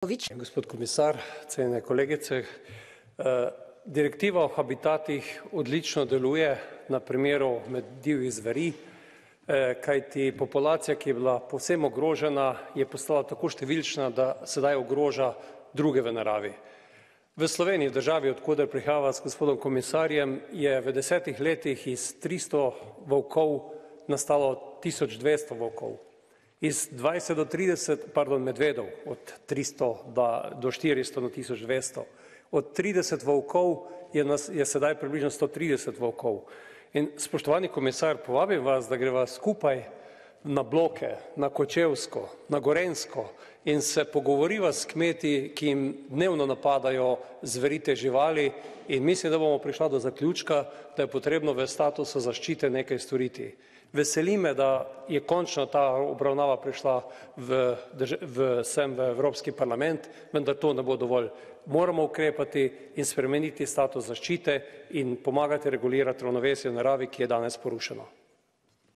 Gospod komisar, cenjene kolegice, direktiva o habitatih odlično deluje na primeru med divjih zveri, kajti populacija, ki je bila povsem ogrožena, je postala tako številčna, da sedaj ogroža druge v naravi. V Sloveniji, v državi, od koder prihajava s gospodom komisarjem, je v 10 letih iz 300 volkov nastalo 1200 volkov. Iz 20 do 30, medvedov, od 300 do 400 na 1200. Od 30 volkov je sedaj približno 130 volkov. In spoštovani komisar, povabim vas, da greva skupaj na Bloke, na Kočevsko, na Gorenjsko in se pogovoriva s kmeti, ki jim dnevno napadajo zverite živali, in mislim, da bomo prišla do zaključka, da je potrebno v statusu zaščite nekaj storiti. Veseli me, da je končno ta obravnava prišla sem v Evropski parlament, vendar to ne bo dovolj. Moramo ukrepati in spremeniti status zaščite in pomagati regulirati ravnovesje v naravi, ki je danes porušeno.